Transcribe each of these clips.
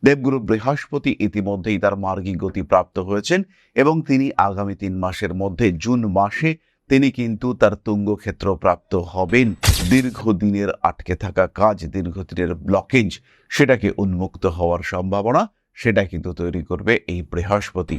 দেবগুরু বৃহস্পতি ইতিমধ্যেই তার মার্গী গতি প্রাপ্ত হয়েছেন এবং তিনি আগামী 3 মাসের মধ্যে জুন মাসে তিনি কিন্তু তার তুঙ্গ ক্ষেত্র প্রাপ্ত হবেন। দীর্ঘদিনের আটকে থাকা কাজ, দীর্ঘদিনের ব্লকেজ, সেটাকে উন্মুক্ত হওয়ার সম্ভাবনা সেটা কিন্তু তৈরি করবে এই বৃহস্পতি।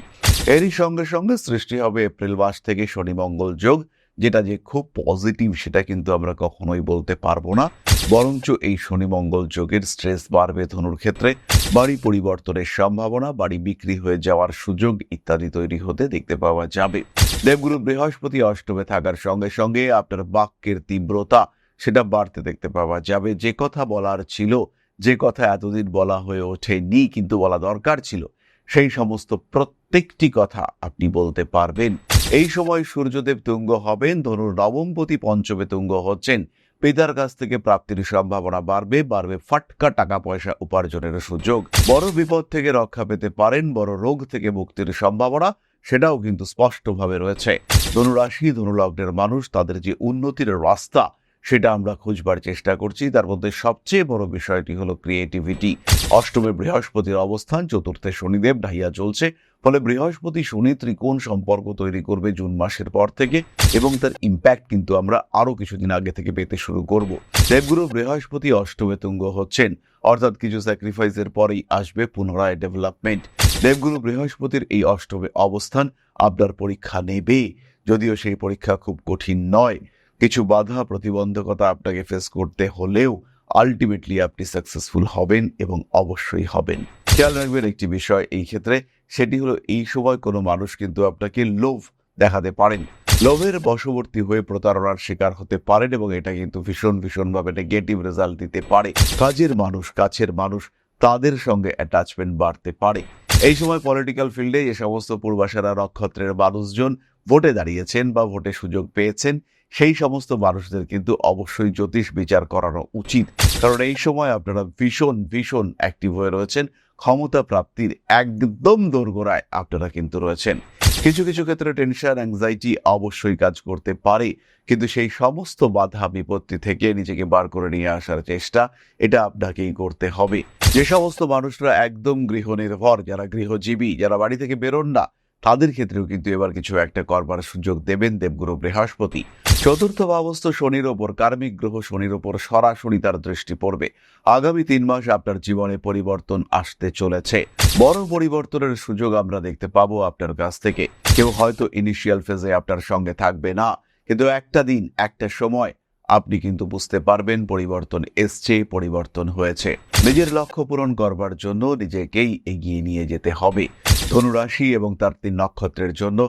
এরই সঙ্গে সঙ্গে সৃষ্টি হবে এপ্রিল মাস থেকে শনি মঙ্গল যোগ, যেটা যে খুব পজিটিভ সেটা কিন্তু আমরা কখনোই বলতে পারবো না, বরঞ্চ এই শনি মঙ্গল যোগের স্ট্রেস বাড়বে ধনুর ক্ষেত্রে। বাড়ি পরিবর্তনের সম্ভাবনা, বাড়ি বিক্রি হয়ে যাওয়ার সুযোগ ইত্যাদি তৈরি হতে দেখতে পাওয়া যাবে। দেবগুরু বৃহস্পতি অষ্টমে থাকার সঙ্গে সঙ্গে আপনার বাক্যের তীব্রতা সেটা বাড়তে দেখতে পাওয়া যাবে। যে কথা বলার ছিল, যে কথা এতদিন বলা হয়ে ওঠেনি কিন্তু বলা দরকার ছিল, সেই সমস্ত প্রত্যেকটি কথা আপনি বলতে পারবেন। এই সময় সূর্যদেব তুঙ্গ হবেন, ধনুর নবমপতি পঞ্চমে তুঙ্গ হচ্ছেন। পিতার কাছ থেকে প্রাপ্তির সম্ভাবনা বাড়বে, ফাটকা টাকা পয়সা উপার্জনের সুযোগ। বড় বিপদ থেকে রক্ষা পেতে পারেন, বড় রোগ থেকে মুক্তির সম্ভাবনা সেটাও কিন্তু স্পষ্টভাবে রয়েছে। ধনুরাশি ধনুলগ্নের মানুষ তাদের যে উন্নতির রাস্তা সেটা আমরা খুঁজবার চেষ্টা করছি। তার মধ্যে সবচেয়ে বড় বিষয়টি হলো ক্রিয়েটিভিটি। অষ্টমে বৃহস্পতির অবস্থান, চতুর্থে শনিদেব ঢাইয়া চলছে, ফলে বৃহস্পতি শনি ত্রিকোণ সম্পর্ক তৈরি করবে জুন মাসের পর থেকে এবং তার ইম্প্যাক্ট কিন্তু আমরা আরো কিছুদিন আগে থেকে পেতে শুরু করব। দেবগুরু বৃহস্পতি অষ্টমে তুঙ্গ হচ্ছেন, অর্থাৎ কিছু স্যাক্রিফাইসের পরেই আসবে পুনরায় ডেভেলপমেন্ট। দেবগুরু বৃহস্পতির এই অষ্টমে অবস্থান আপনার পরীক্ষা নেবে, যদিও সেই পরীক্ষা খুব কঠিন নয়। কিছু বাধা প্রতিবন্ধকতা আপনাকে ফেস করতে হলেও আলটিমেটলি আপনি সাকসেসফুল হবেন এবং অবশ্যই হবেন। খেয়াল রাখবেন একটি বিষয় এই ক্ষেত্রে, সেটি হলো এই সময় কোনো মানুষ কিন্তু আপনাকে লোভ দেখাতে পারেন, লোভের বশবর্তী হয়ে প্রতারণার শিকার হতে পারেন এবং এটা কিন্তু ভীষণভাবে নেগেটিভ রেজাল্ট দিতে পারে। কাজের মানুষ, কাছের মানুষ, তাদের সঙ্গে অ্যাটাচমেন্ট বাড়তে পারে। এই সময় পলিটিক্যাল ফিল্ডে যে সমস্ত পূর্বাশারা নক্ষত্রের মানুষজন ভোটে দাঁড়িয়েছেন বা ভোটে সুযোগ পেয়েছেন, সেই সমস্ত মানুষদের কিন্তু অবশ্যই জ্যোতিষ বিচার করানো উচিত, কারণ এই সময় আপনারা ভীষণ অ্যাক্টিভ হয়ে রয়েছেন। ক্ষমতা প্রাপ্তির একদম দোরগোড়ায় আপনারা কিন্তু রয়েছেন। কিছু ক্ষেত্রে টেনশন, অ্যাংজাইটি অবশ্যই কাজ করতে পারে, কিন্তু সেই সমস্ত বাধা বিপত্তি থেকে নিজেকে বার করে নিয়ে আসার চেষ্টা এটা আপনাকেই করতে হবে। যে সমস্ত মানুষরা একদম গৃহনির্ভর, যারা গৃহজীবী, যারা বাড়ি থেকে বেরোন না, তাদের ক্ষেত্রেও কিন্তু এবার কিছু একটা করবার সুযোগ দেবেন দেবগুরু বৃহস্পতি। চতুর্থ ভাবস্থ শনির ওপর, কার্মিক গ্রহ শনির ওপর সরাসরি তার দৃষ্টি পড়বে। আগামী 3 মাস আপনার জীবনে পরিবর্তন আসতে চলেছে। বড় পরিবর্তনের সুযোগ আমরা দেখতে পাবো আপনার কাছ থেকে। কেউ হয়তো ইনিশিয়াল ফেজে আপনার সঙ্গে থাকবে না, কিন্তু একটা দিন, একটা সময় আপনি কিন্তু বুঝতে পারবেন পরিবর্তন এসছে, পরিবর্তন হয়েছে। নিজের লক্ষ্য পূরণ করবার জন্য নিজেকেই এগিয়ে নিয়ে যেতে হবে। ধনুরাশি এবং তার 3 নক্ষত্রের জন্য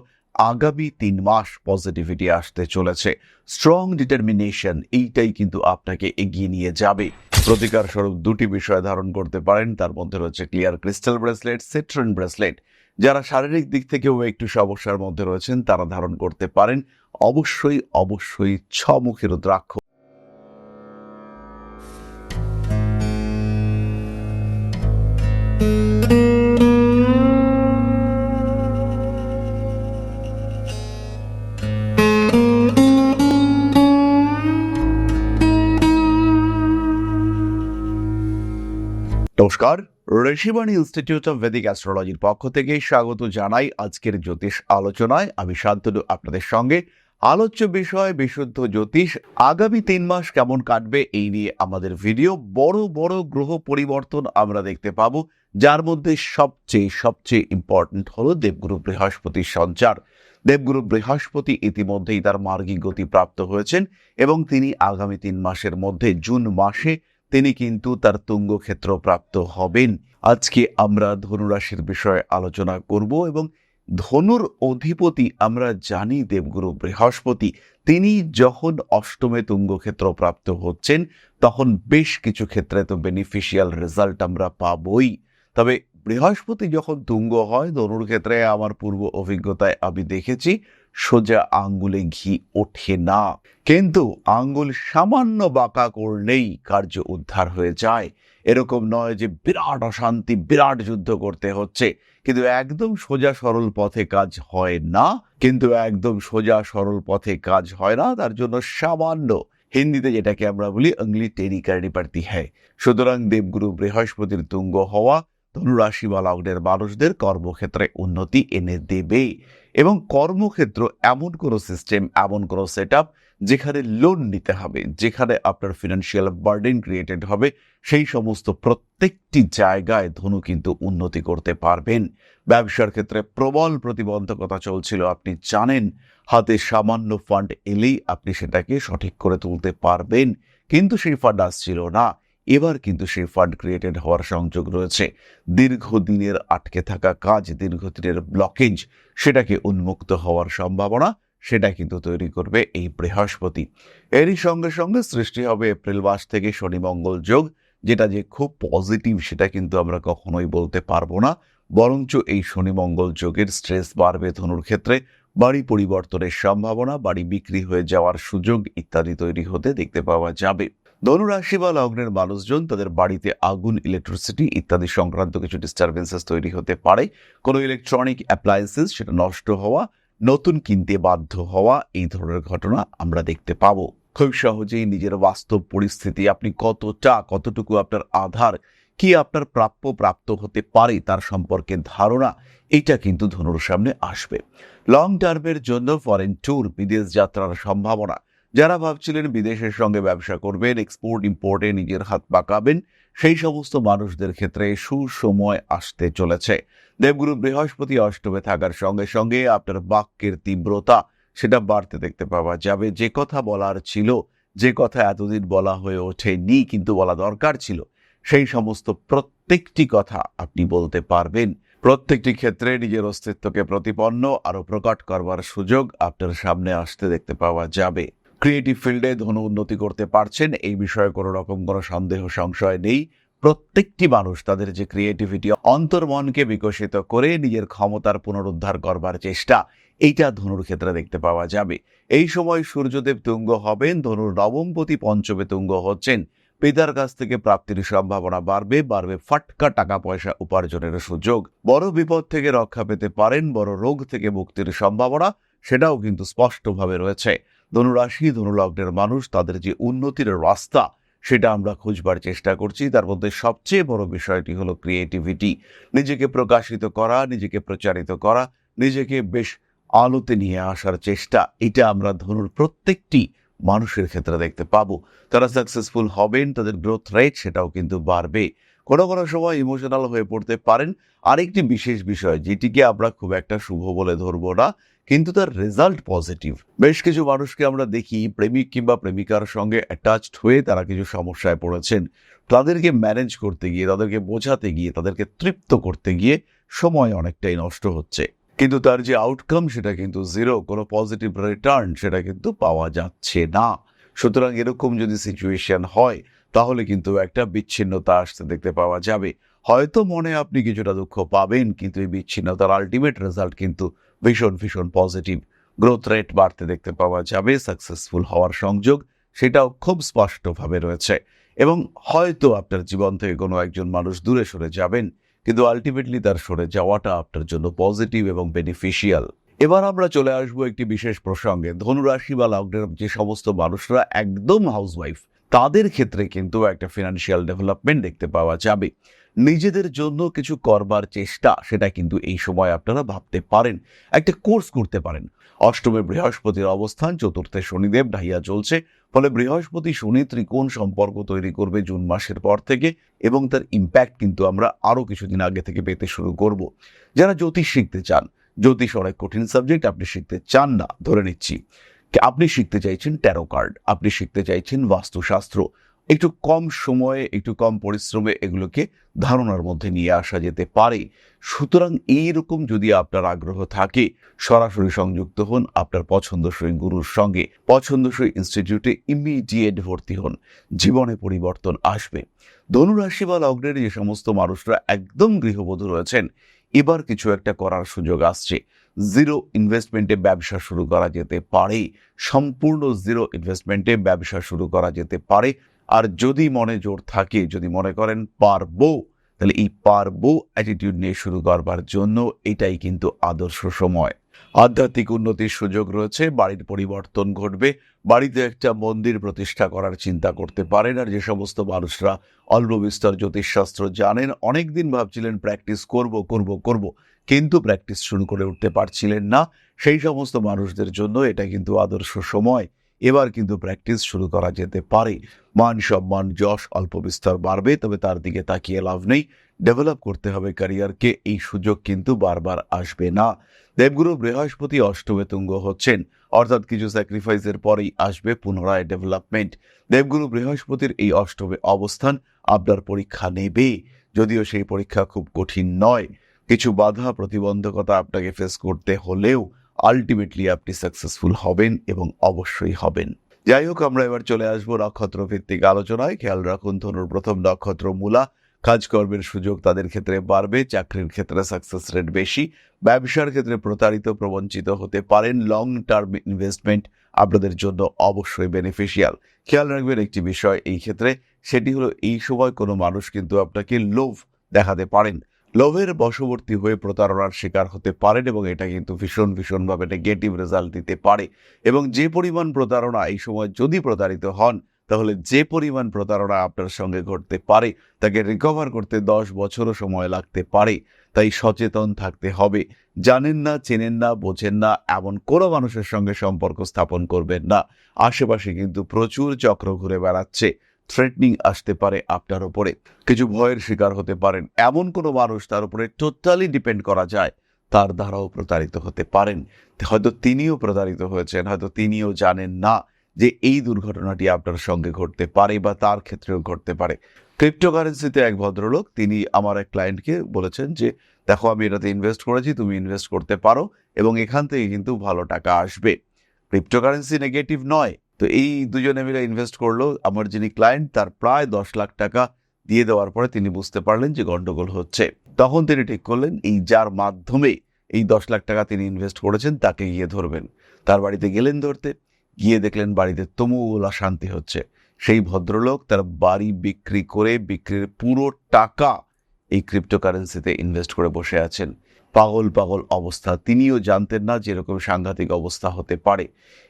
আগামী 3 মাস পজিটিভিটি আসতে চলেছে। স্ট্রং ডিটারমিনেশন, এইটাই কিন্তু আপনাকে এগিয়ে নিয়ে যাবে। প্রতিকার স্বরূপ 2টি বিষয় ধারণ করতে পারেন, তার মধ্যে রয়েছে clear crystal bracelet, citron bracelet. যারা শারীরিক দিক থেকেও একটু সমস্যার মধ্যে রয়েছেন তারা ধারণ করতে পারেন। অবশ্যই 6 মুখী রুদ্রাক্ষ। নমস্কার, ঋষিবাণী ইনস্টিটিউট অফ ভেদিক অ্যাস্ট্রোলজির পক্ষ থেকে স্বাগত জানাই আজকের জ্যোতিষ আলোচনায়। আমি শান্তনু আপনাদের সঙ্গে। আলোচ্য বিষয় বিশুদ্ধ জ্যোতিষ। আগামী 3 মাস কেমন কাটবে এই নিয়ে আমাদের ভিডিও। বড় গ্রহ পরিবর্তন আমরা দেখতে পাবো, যার মধ্যে সবচেয়ে ইম্পর্টেন্ট হলো দেবগুরু বৃহস্পতির সঞ্চার। দেবগুরু বৃহস্পতি ইতিমধ্যেই তার মার্গী গতি প্রাপ্ত হয়েছেন এবং তিনি আগামী 3 মাসের মধ্যে জুন মাসে তিনি কিন্তু তার তুঙ্গ ক্ষেত্র প্রাপ্ত হবেন। আজকে আমরা ধনুরাশির বিষয়ে আলোচনা করব এবং ধনুর অধিপতি আমরা জানি দেবগুরু বৃহস্পতি। তিনি যখন অষ্টমে তুঙ্গ ক্ষেত্র প্রাপ্ত হচ্ছেন তখন বেশ কিছু ক্ষেত্রে তো বেনিফিশিয়াল রেজাল্ট আমরা পাবই। তবে বৃহস্পতি যখন তুঙ্গ হয় ধনুর ক্ষেত্রে আমার পূর্ব অভিজ্ঞতায় আমি দেখেছি সোজা আঙ্গুলে ঘি ওঠে না, কিন্তু আঙ্গুল সামান্য বাঁকা করলেই কার্য উদ্ধার হয়ে যায়। এরকম নয় যে বিরাট অশান্তি, বিরাট যুদ্ধ করতে হচ্ছে, কিন্তু একদম সোজা সরল পথে কাজ হয় না। তার জন্য সামান্য, হিন্দিতে যেটাকে আমরা বলি অংলি টেরি কারনি পড়তি হ্যায়। সুতরাং দেবগুরু বৃহস্পতির তুঙ্গ হওয়া ধনুরাশি বা লগ্নের মানুষদের কর্মক্ষেত্রে উন্নতি এনে দেবে। এবং কর্মক্ষেত্র এমন কোনো সিস্টেম, এমন কোনো সেটআপ যেখানে লোন নিতে হবে, যেখানে আপনার ফিনান্সিয়াল বার্ডেন ক্রিয়েটেড হবে, সেই সমস্ত প্রত্যেকটি জায়গায় ধনু কিন্তু উন্নতি করতে পারবেন। ব্যবসার ক্ষেত্রে প্রবল প্রতিবন্ধকতা চলছিল, আপনি জানেন। হাতে সামান্য ফান্ড এলেই আপনি সেটাকে সঠিক করে তুলতে পারবেন, কিন্তু সেই ফান্ড আসছিল না। এবার কিন্তু সেই ফান্ড ক্রিয়েটেড হওয়ার সংযোগ রয়েছে। দীর্ঘদিনের আটকে থাকা কাজ, দীর্ঘদিনের ব্লকেজ, সেটাকে উন্মুক্ত হওয়ার সম্ভাবনা, সেটা কিন্তু তৈরি করবে এই বৃহস্পতি। এরই সঙ্গে সঙ্গে সৃষ্টি হবে এপ্রিল মাস থেকে শনি মঙ্গল যোগ, যেটা যে খুব পজিটিভ সেটা কিন্তু আমরা কখনোই বলতে পারবো না। বরঞ্চ এই শনি মঙ্গল যোগের স্ট্রেস বাড়বে ধনুর ক্ষেত্রে। বাড়ি পরিবর্তনের সম্ভাবনা, বাড়ি বিক্রি হয়ে যাওয়ার সুযোগ ইত্যাদি তৈরি হতে দেখতে পাওয়া যাবে। ধনুরাশি বা লগ্নের মানুষজন তাদের বাড়িতে আগুন, ইলেকট্রিসিটি ইত্যাদি সংক্রান্ত কিছু ডিস্টারবেন্সেস তৈরি হতে পারে। কোনো ইলেকট্রনিক অ্যাপ্লায়েন্সেস সেটা নষ্ট হওয়া, নতুন কিনতে বাধ্য হওয়া, এই ধরনের ঘটনা আমরা দেখতে পাবো। খুব সহজেই নিজের বাস্তব পরিস্থিতি, আপনি কতটুকু আপনার আধার, কি আপনার প্রাপ্ত হতে পারে তার সম্পর্কে ধারণা, এটা কিন্তু ধনুর সামনে আসবে। লং টার্মের জন্য ফরেন ট্যুর, বিদেশ যাত্রার সম্ভাবনা। যারা ভাবছিলেন বিদেশের সঙ্গে ব্যবসা করবেন, এক্সপোর্ট ইম্পোর্টে নিজের হাত পাকাবেন, সেই সমস্ত মানুষদের ক্ষেত্রে সুসময় আসতে চলেছে। দেবগুরু বৃহস্পতি অষ্টমে থাকার সঙ্গে সঙ্গে আপনার বাক্যের তীব্রতা সেটা বাড়তে দেখতে পাওয়া যাবে। যে কথা বলার ছিল, যে কথা এতদিন বলা হয়ে ওঠেনি কিন্তু বলা দরকার ছিল, সেই সমস্ত প্রত্যেকটি কথা আপনি বলতে পারবেন। প্রত্যেকটি ক্ষেত্রে নিজের অস্তিত্বকে প্রতিপন্ন আরো প্রকট করবার সুযোগ আপনার সামনে আসতে দেখতে পাওয়া যাবে। ক্রিয়েটিভ ফিল্ডে ধনু উন্নতি করতে পারছেন, এই বিষয়ে কোনো রকম কোনো সন্দেহ সংশয় নেই। প্রত্যেকটি মানুষ তাদের যে ক্রিয়েটিভিটি, অন্তর্মনকে বিকশিত করে নিজের ক্ষমতার পুনরুদ্ধার করবার চেষ্টা, এইটা ধনুর ক্ষেত্রে দেখতে পাওয়া যাবে। এই সময় সূর্যদেব তুঙ্গ হবেন, ধনুর নবমপতি পঞ্চমে তুঙ্গ হচ্ছেন। পিতার কাছ থেকে প্রাপ্তির সম্ভাবনা বাড়বে ফাটকা টাকা পয়সা উপার্জনের সুযোগ। বড় বিপদ থেকে রক্ষা পেতে পারেন, বড় রোগ থেকে মুক্তির সম্ভাবনা সেটাও কিন্তু স্পষ্টভাবে রয়েছে। ধনুরাশি, ধনুলগ্নের মানুষ তাদের যে উন্নতির রাস্তা সেটা আমরা খুঁজবার চেষ্টা করছি। তার মধ্যে সবচেয়ে বড় বিষয়টি হলো ক্রিয়েটিভিটি, নিজেকে প্রকাশিত করা, নিজেকে প্রচারিত করা, নিজেকে বেশ আলোতে নিয়ে আসার চেষ্টা, এটা আমরা ধনুর প্রত্যেকটি মানুষের ক্ষেত্রে দেখতে পাবো। তারা সাকসেসফুল হবেন, তাদের গ্রোথ রেট সেটাও কিন্তু বাড়বে। কোনো কোনো সময় ইমোশনাল হয়ে পড়তে পারেন। আরেকটি বিশেষ বিষয় যেটিকে আমরা খুব একটা শুভ বলে ধরবো না, কিন্তু তার রেজাল্ট পজিটিভ। বেশ কিছু মানুষকে আমরা দেখি প্রেমিক কিংবা প্রেমিকার সঙ্গে অ্যাটাচড হয়ে তারা কিছু সমস্যায় পড়েছেন। তাদেরকে ম্যানেজ করতে গিয়ে, তাদেরকে বোঝাতে গিয়ে, তাদেরকে তৃপ্ত করতে গিয়ে সময় অনেকটাই নষ্ট হচ্ছে, কিন্তু তার যে আউটকাম সেটা কিন্তু জিরো, কোনো পজিটিভ রিটার্ন সেটা কিন্তু পাওয়া যাচ্ছে না। সুতরাং এরকম যদি সিচুয়েশন হয় তাহলে কিন্তু একটা বিচ্ছিন্নতা আসতে দেখতে পাওয়া যাবে। হয়তো মনে আপনি কিছুটা দুঃখ পাবেন, কিন্তু এই বিচ্ছিন্নতার আলটিমেট রেজাল্ট কিন্তু ভীষণ পজিটিভ। গ্রোথ রেট বাড়তে দেখতে পাওয়া যাবে, সাকসেসফুল হওয়ার সংযোগ সেটাও খুব স্পষ্টভাবে রয়েছে। এবং হয়তো আপনার জীবন থেকে কোনো একজন মানুষ দূরে সরে যাবেন, কিন্তু আলটিমেটলি তার সরে যাওয়াটা আপনার জন্য পজিটিভ এবং বেনিফিশিয়াল। এবার আমরা চলে আসবো একটি বিশেষ প্রসঙ্গে। ধনুরাশি বা লগ্নের যে সমস্ত মানুষরা একদম হাউসওয়াইফ, তাদের ক্ষেত্রে কিন্তু একটা ফিনান্সিয়াল ডেভেলপমেন্ট দেখতে পাওয়া যাবে। নিজেদের জন্য কিছু করবার চেষ্টা সেটা কিন্তু এই সময় আপনারা ভাবতে পারেন, একটা কোর্স করতে পারেন। অষ্টমে বৃহস্পতির অবস্থান, চতুর্থে শনিদেব ঢাইয়া চলছে, ফলে বৃহস্পতি শনি ত্রিকোণ সম্পর্ক তৈরি করবে জুন মাসের পর থেকে, এবং তার ইম্প্যাক্ট কিন্তু আমরা আরো কিছুদিন আগে থেকে পেতে শুরু করব। যারা জ্যোতিষ শিখতে চান, জ্যোতিষ অনেক কঠিন সাবজেক্ট, আপনি শিখতে চান না ধরে নিচ্ছি, আপনি শিখতে চাইছেন ট্যারো কার্ড, আপনি শিখতে চাইছেন বাস্তুশাস্ত্র, একটু কম সময়ে, একটু কম পরিশ্রমে এগুলোকে ধারণার মধ্যে নিয়ে আসা যেতে পারে। সুতরাং এইরকম যদি আপনার আগ্রহ থাকে, সরাসরি সংযুক্ত হন আপনার পছন্দসই গুরুর সঙ্গে, পছন্দসই ইনস্টিটিউটে ইমিডিয়েট ভর্তি হন, জীবনে পরিবর্তন আসবে। ধনুরাশি বা লগ্নের যে সমস্ত মানুষরা একদম গৃহবধূ রয়েছেন, এবার কিছু একটা করার সুযোগ আসছে। জিরো ইনভেস্টমেন্টে ব্যবসা শুরু করা যেতে পারে, সম্পূর্ণ জিরো ইনভেস্টমেন্টে ব্যবসা শুরু করা যেতে পারে। আর যদি মনে জোর থাকে, যদি মনে করেন পারবো, তাহলে এই পারবো অ্যাটিটিউড নিয়ে শুরু করবার জন্য এটাই কিন্তু আদর্শ সময়। আধ্যাত্মিক উন্নতির সুযোগ রয়েছে, বাড়ির পরিবর্তন ঘটবে, বাড়িতে একটা মন্দির প্রতিষ্ঠা করার চিন্তা করতে পারেন। আর যে সমস্ত মানুষরা অল্প বিস্তর জ্যোতিষশাস্ত্র জানেন, অনেকদিন ভাবছিলেন প্র্যাকটিস করব করব করব, কিন্তু প্র্যাকটিস শুরু করে উঠতে পারছিলেন না, সেই সমস্ত মানুষদের জন্য এটা কিন্তু আদর্শ সময়। এবার কিন্তু প্র্যাকটিস শুরু করা যেতে পারে। মান সম্মান যশ অল্প বিস্তর বাড়বে, তবে তার দিকে তাকিয়ে লাভ নেই। ডেভেলপ করতে হবে ক্যারিয়ারকে, এই সুযোগ কিন্তু বারবার আসবে না। দেবগুরু বৃহস্পতি অষ্টমে তুঙ্গ হচ্ছেন, অর্থাৎ কিছু স্যাক্রিফাইসের পরেই আসবে পুনরায় ডেভেলপমেন্ট। দেবগুরু বৃহস্পতির এই অষ্টমে অবস্থান আপনার পরীক্ষা নেবে, যদিও সেই পরীক্ষা খুব কঠিন নয়। কিছু বাধা প্রতিবন্ধকতা আপনাকে ফেস করতে হলেও আলটিমেটলি আপনি সাকসেসফুল হবেন এবং অবশ্যই হবেন। যাই হোক, আমরা এবার চলে আসবো নক্ষত্র ভিত্তিক আলোচনায়। খেয়াল রাখুন, ধনুর প্রথম নক্ষত্র মূলা। কাজকর্মের সুযোগ তাদের ক্ষেত্রে বাড়বে, চাকরির ক্ষেত্রে সাকসেস রেট বেশি, ব্যবসার ক্ষেত্রে প্রতারিত প্রবঞ্চিত হতে পারেন। লং টার্ম ইনভেস্টমেন্ট আপনাদের জন্য অবশ্যই বেনিফিশিয়াল। খেয়াল রাখবেন একটি বিষয় এই ক্ষেত্রে, সেটি হলো এই সময় কোনো মানুষ কিন্তু আপনাকে লোভ দেখাতে পারেন, লোভের বশবর্তী হয়ে প্রতারণার শিকার হতে পারেন, এবং এটা কিন্তু ভীষণভাবে নেগেটিভ রেজাল্ট দিতে পারে। এবং যে পরিমাণ প্রতারণা এই সময় যদি প্রতারিত হন, তাহলে যে পরিমাণ প্রতারণা আপনার সঙ্গে ঘটতে পারে তাকে রিকভার করতে 10 বছরও সময় লাগতে পারে। তাই সচেতন থাকতে হবে। জানেন না, চেনেন না, বোঝেন না এমন কোনো মানুষের সঙ্গে সম্পর্ক স্থাপন করবেন না। আশেপাশে কিন্তু প্রচুর চক্র ঘুরে বেড়াচ্ছে, থ্রেটনিং আসতে পারে আপনার উপরে, কিছু ভয়ের শিকার হতে পারেন। এমন কোনো মানুষ তার উপরে টোটালি ডিপেন্ড করা যায়, তার দ্বারাও প্রতারিত হতে পারেন। হয়তো তিনিও প্রতারিত হয়েছেন, হয়তো তিনিও জানেন না যে এই দুর্ঘটনাটি আপনার সঙ্গে ঘটতে পারে বা তার ক্ষেত্রেও ঘটতে পারে। ক্রিপ্টোকারেন্সিতে এক ভদ্রলোক, তিনি আমার এক ক্লায়েন্টকে বলেছেন যে দেখো, আমি এটাতে ইনভেস্ট করেছি, তুমি ইনভেস্ট করতে পারো এবং এখান থেকে কিন্তু ভালো টাকা আসবে। ক্রিপ্টোকারেন্সি নেগেটিভ নয়। তো এই দুজনে মিলে ইনভেস্ট করলো। আমার যিনি ক্লায়েন্ট, তার প্রায় 10 লাখ টাকা দিয়ে দেওয়ার পরে তিনি বুঝতে পারলেন যে গন্ডগোল হচ্ছে। তখন তিনি ঠিক করলেন, এই যার মাধ্যমে এই 10 লাখ টাকা তিনি ইনভেস্ট করেছেন তাকে গিয়ে ধরবেন। তার বাড়িতে গেলেন ধরতে, গিয়ে দেখলেন বাড়িতে তুমুল অশান্তি হচ্ছে। সেই ভদ্রলোক তার বাড়ি বিক্রি করে বিক্রির পুরো টাকা এই ক্রিপ্টোকারেন্সিতে ইনভেস্ট করে বসে আছেন। পাগল অবস্থা। তিনিও জানতেন না যে এরকম সাংঘাতিক অবস্থা হতে পারে।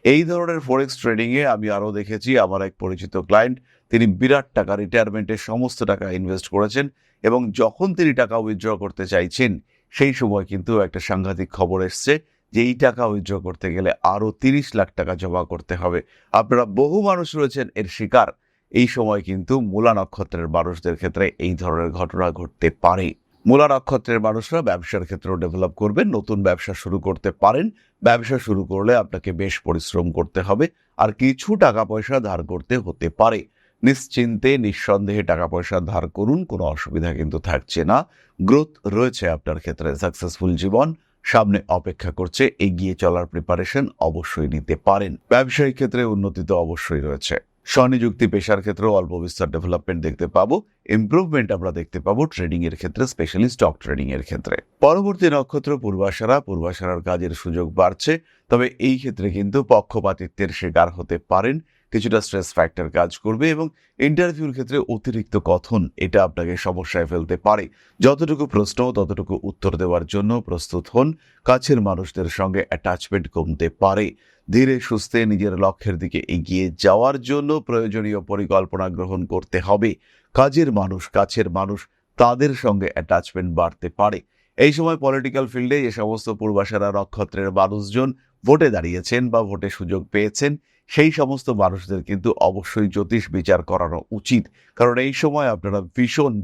এই ধরনের ফরেক্স ট্রেডিংয়ে আমি আরও দেখেছি, আমার এক পরিচিত ক্লায়েন্ট, তিনি বিরাট টাকা, রিটায়ারমেন্টের সমস্ত টাকা ইনভেস্ট করেছেন, এবং যখন তিনি টাকা উইথড্র করতে চাইছেন সেই সময় কিন্তু একটা সাংঘাতিক খবর এসছে যে এই টাকা উইথড্র করতে গেলে আরও 30 লাখ টাকা জমা করতে হবে। আপনারা বহু মানুষ রয়েছেন এর শিকার। এই সময় কিন্তু মূলা নক্ষত্রের মানুষদের ক্ষেত্রে এই ধরনের ঘটনা ঘটতে পারে। মূলা নক্ষত্রের মানুষরা ব্যবসার ক্ষেত্রেও ডেভেলপ করবেন, নতুন ব্যবসা শুরু করতে পারেন। ব্যবসা শুরু করলে আপনাকে বেশ পরিশ্রম করতে হবে, আর কিছু টাকা পয়সা ধার করতে হতে পারে। নিশ্চিন্তে নিঃসন্দেহে টাকা পয়সা ধার করুন, কোনো অসুবিধা কিন্তু থাকছে না। গ্রোথ রয়েছে আপনার ক্ষেত্রে, সাকসেসফুল জীবন সামনে অপেক্ষা করছে। এগিয়ে চলার প্রিপারেশন অবশ্যই নিতে পারেন। ব্যবসায়িক ক্ষেত্রে উন্নতি তো অবশ্যই রয়েছে। স্বনিযুক্তি পেশার ক্ষেত্রেও অল্প বিস্তর ডেভেলপমেন্ট দেখতে পাবো, ইমপ্রুভমেন্ট আমরা দেখতে পাবো ট্রেডিং এর ক্ষেত্রে, স্পেশালি স্টক ট্রেডিং এর ক্ষেত্রে। পরবর্তী নক্ষত্র পূর্বাষাঢ়া। পূর্বাষাঢ়ার কাজের সুযোগ বাড়ছে, তবে এই ক্ষেত্রে কিন্তু পক্ষপাতিত্বের শিকার হতে পারেন। কিছুটা স্ট্রেস ফ্যাক্টর কাজ করবে, এবং ইন্টারভিউর ক্ষেত্রে অতিরিক্ত কথন এটা আপনাকে সমস্যায় ফেলতে পারে। যতটুকু প্রশ্ন ততটুকু উত্তর দেওয়ার জন্য প্রস্তুত হন। কাছের মানুষদের সঙ্গে অ্যাটাচমেন্ট কমতে পারে। ধীরে সুস্থে নিজের লক্ষ্যের দিকে এগিয়ে যাওয়ার জন্য প্রয়োজনীয় পরিকল্পনা গ্রহণ করতে হবে। কাছের মানুষ তাদের সঙ্গে অ্যাটাচমেন্ট বাড়তে পারে। এই সময় পলিটিক্যাল ফিল্ডে যে সমস্ত পূর্বাষাঢ়া নক্ষত্রের মানুষজন ভোটে দাঁড়িয়েছেন বা ভোটে সুযোগ পেয়েছেন, সেই সমস্ত মানুষদের কিন্তু অবশ্যই জ্যোতিষ বিচার করানো উচিত, কারণ এই সময় আপনারা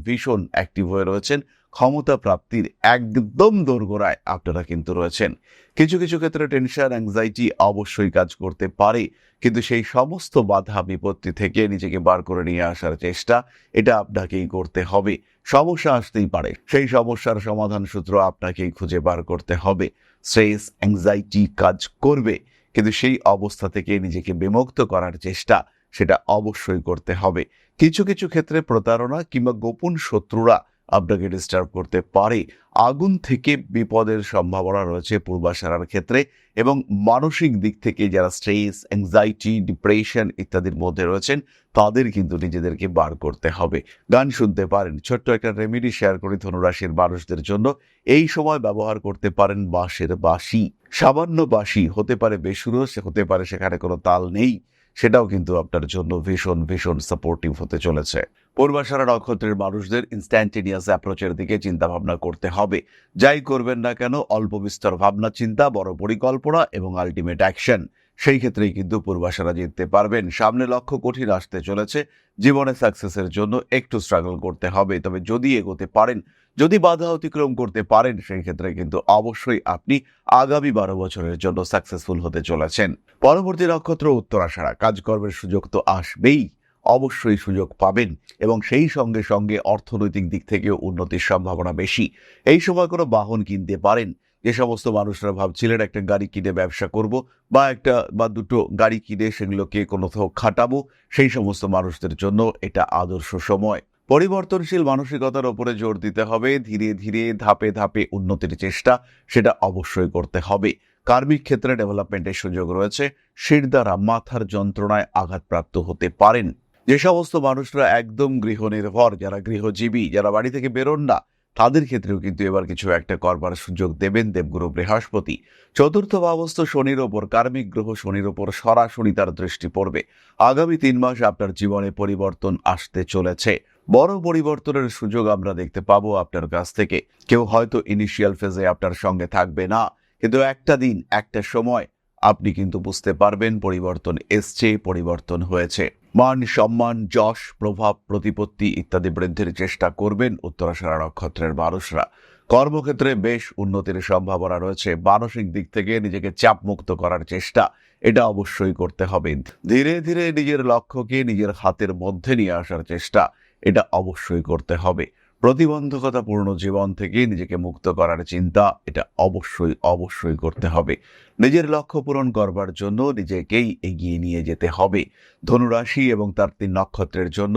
ভীষণ অ্যাক্টিভ হয়ে রয়েছেন। ক্ষমতা প্রাপ্তির একদম দোরগোড়ায় আপনারা কিন্তু রয়েছেন। কিছু ক্ষেত্রে টেনশন, অ্যাংজাইটি অবশ্যই কাজ করতে পারে, কিন্তু সেই সমস্ত বাধা বিপত্তি থেকে নিজেকে বার করে নিয়ে আসার চেষ্টা এটা আপনাকেই করতে হবে। সমস্যা আসতেই পারে, সেই সমস্যার সমাধান সূত্র আপনাকেই খুঁজে বার করতে হবে। স্ট্রেস, অ্যাংজাইটি কাজ করবে, কিন্তু সেই অবস্থা থেকে নিজেকে বিমুক্ত করার চেষ্টা সেটা অবশ্যই করতে হবে। কিছু ক্ষেত্রে প্রতারণা কিংবা গোপন শত্রুরা আপনাকে ডিস্টার্ব করতে পারে। আগুন থেকে বিপদের সম্ভাবনা রয়েছে পূর্বাষাঢ়ার ক্ষেত্রে, এবং মানসিক দিক থেকে যারা স্ট্রেস, অ্যাংজাইটি, ডিপ্রেশন ইত্যাদির মধ্যে রয়েছেন তাদের কিন্তু নিজেদেরকে বার করতে হবে। গান শুনতে পারেন। ছোট্ট একটা রেমেডি শেয়ার করি ধনুরাশির মানুষদের জন্য। এই সময় ব্যবহার করতে পারেন বাঁশের বাঁশি। সামান্য বাঁশি হতে পারে বেসুরো, হতে পারে সেখানে কোনো তাল নেই, সেটাও কিন্তু আপনার জন্য ভীষণ ভীষণ সাপোর্টিভ হতে চলেছে। পূর্বাষাঢ়া নক্ষত্রের মানুষদের ইনস্ট্যান্টেনিয়াস অ্যাপ্রোচের দিকে চিন্তা ভাবনা করতে হবে। যাই করবেন না কেন, অল্প বিস্তর ভাবনা চিন্তা, বড় পরিকল্পনা এবং আলটিমেট অ্যাকশন, সেই ক্ষেত্রেই কিন্তু পূর্বাষাঢ়া জিততে পারবেন। সামনে লক্ষ্য কঠিন আসতে চলেছে, জীবনে সাকসেসের জন্য একটু স্ট্রাগল করতে হবে, তবে যদি এগোতে পারেন, যদি বাধা অতিক্রম করতে পারেন, সেই ক্ষেত্রে কিন্তু অবশ্যই আপনি আগামী 12 বছরের জন্য সাকসেসফুল হতে চলেছেন। পরবর্তী নক্ষত্র উত্তরাষাঢ়া। কাজকর্মের সুযোগ তো আসবেই, অবশ্যই সুযোগ পাবেন এবং সেই সঙ্গে সঙ্গে অর্থনৈতিক দিক থেকেও উন্নতির সম্ভাবনা বেশি। এই সময় কোনো বাহন কিনতে পারেন। যে সমস্ত মানুষরা ভাবছিলেন একটা গাড়ি কিনে ব্যবসা করব বা একটা বা দুটো গাড়ি কিনে সেগুলোকে কোথাও খাটাবো, সেই সমস্ত মানুষদের জন্য এটা আদর্শ সময়। পরিবর্তনশীল মানসিকতার উপরে জোর দিতে হবে। ধীরে ধীরে ধাপে ধাপে উন্নতির চেষ্টা সেটা অবশ্যই করতে হবে। কার্মিক ক্ষেত্রে ডেভেলপমেন্টের সুযোগ রয়েছে। শিরদাঁড়া, মাথার যন্ত্রণায় আঘাতপ্রাপ্ত হতে পারেন। যে সমস্ত মানুষরা একদম গৃহনির্ভর, যারা গৃহজীবী, যারা বাড়ি থেকে বেরোন না, তাদের ক্ষেত্রেও কিন্তু এবার কিছু একটা করবার সুযোগ দেবেন দেবগুরু বৃহস্পতি। চতুর্থ ভাবস্থ শনির ওপর, কার্মিক গ্রহ শনির ওপর সরাসরি তার দৃষ্টি পড়বে। আগামী 3 মাস আপনার জীবনে পরিবর্তন আসতে চলেছে। বড় পরিবর্তনের সুযোগ আমরা দেখতে পাবো আপনার কাছ থেকে। কেউ হয়তো ইনিশিয়াল ফেজে আপনার সঙ্গে থাকবে না, কিন্তু একটা দিন, একটা সময় আপনি কিন্তু বুঝতে পারবেন পরিবর্তন এসছে, পরিবর্তন হয়েছে। মান সম্মান, যশ, প্রভাব, প্রতিপত্তি ইত্যাদি বৃদ্ধির চেষ্টা করবেন উত্তরাষাঢ়া নক্ষত্রের মানুষরা। কর্মক্ষেত্রে বেশ উন্নতির সম্ভাবনা রয়েছে। মানসিক দিক থেকে নিজেকে চাপমুক্ত করার চেষ্টা এটা অবশ্যই করতে হবে। ধীরে ধীরে নিজের লক্ষ্যকে নিজের হাতের মধ্যে নিয়ে আসার চেষ্টা এটা অবশ্যই করতে হবে। প্রতিবন্ধকতাপূর্ণ জীবন থেকে নিজেকে মুক্ত করার চিন্তা এটা অবশ্যই অবশ্যই করতে হবে। নিজের লক্ষ্য পূরণ করবার জন্য নিজেকেই এগিয়ে নিয়ে যেতে হবে। ধনুরাশি এবং তার 3 নক্ষত্রের জন্য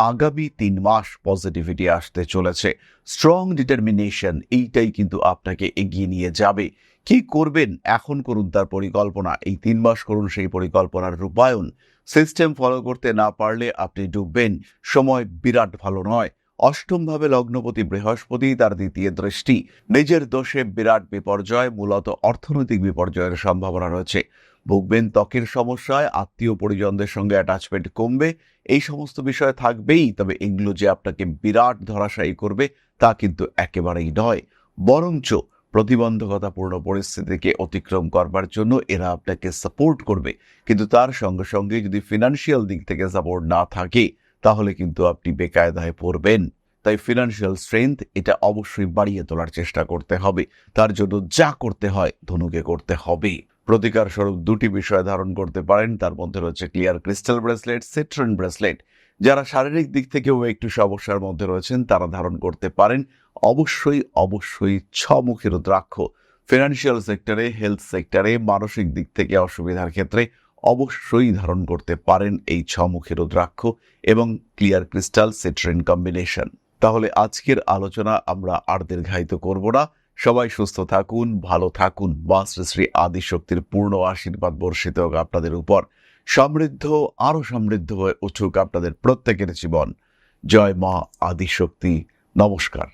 আগামী 3 মাস পজিটিভিটি আসতে চলেছে। স্ট্রং ডিটারমিনেশন এইটাই কিন্তু আপনাকে এগিয়ে নিয়ে যাবে। কি করবেন এখন করুন তার পরিকল্পনা, এই 3 মাস করুন সেই পরিকল্পনার রূপায়ণ। সিস্টেম ফলো করতে না পারলে আপনি ডুববেন। সময় বিরাট ভালো নয়। অষ্টম ভাবে লগ্নপতি বৃহস্পতি, তার দ্বিতীয় দৃষ্টি। নিজের দোষে বিরাট বিপর্যয়, মূলত অর্থনৈতিক বিপর্যয়ের সম্ভাবনা রয়েছে। ভুগবেন ত্বকের সমস্যায়, আত্মীয় পরিজনদের সঙ্গে অ্যাটাচমেন্ট কমবে, এই সমস্ত বিষয় থাকবেই। তবে এগুলো যে আপনাকে বিরাট ধরাশায়ী করবে তা কিন্তু একেবারেই নয়, বরঞ্চ প্রতিবন্ধকতাপূর্ণ পরিস্থিতিকে অতিক্রম করবার জন্য এরা আপনাকে সাপোর্ট করবে। কিন্তু তার সঙ্গে সঙ্গে যদি ফিনান্সিয়াল দিক থেকে সাপোর্ট না থাকে, তাহলে কিন্তু আপনি বেকায়দায় পড়বেন। তাই ফিনান্সিয়াল স্ট্রেংথ এটা অবশ্যই বাড়িয়ে তোলার চেষ্টা করতে হবে। তার জন্য যা করতে হয় ধনুকে করতে হবে। প্রতিকার স্বরূপ 2টি বিষয় ধারণ করতে পারেন, তার মধ্যে রয়েছে clear crystal bracelet, citron bracelet. যারা শারীরিক দিক থেকেও একটু সমস্যার মধ্যে রয়েছেন তারা ধারণ করতে পারেন। অবশ্যই অবশ্যই 6 মুখী রুদ্রাক্ষ ফিনান্সিয়াল সেক্টরে, হেলথ সেক্টরে, মানসিক দিক থেকে অসুবিধার ক্ষেত্রে অবশ্যই ধারণ করতে পারেন এই 6 মুখী রুদ্রাক্ষ এবং ক্লিয়ার ক্রিস্টাল সিট্রিন কম্বিনেশন। তাহলে আজকের আলোচনা আমরা আর দীর্ঘায়িত করব না। সবাই সুস্থ থাকুন, ভালো থাকুন। মা শ্রী আদিশক্তির পূর্ণ আশীর্বাদ বর্ষিত হোক আপনাদের উপর। সমৃদ্ধ, আরো সমৃদ্ধ হয়ে উঠুক আপনাদের প্রত্যেকের জীবন। জয় মা আদিশক্তি। নমস্কার।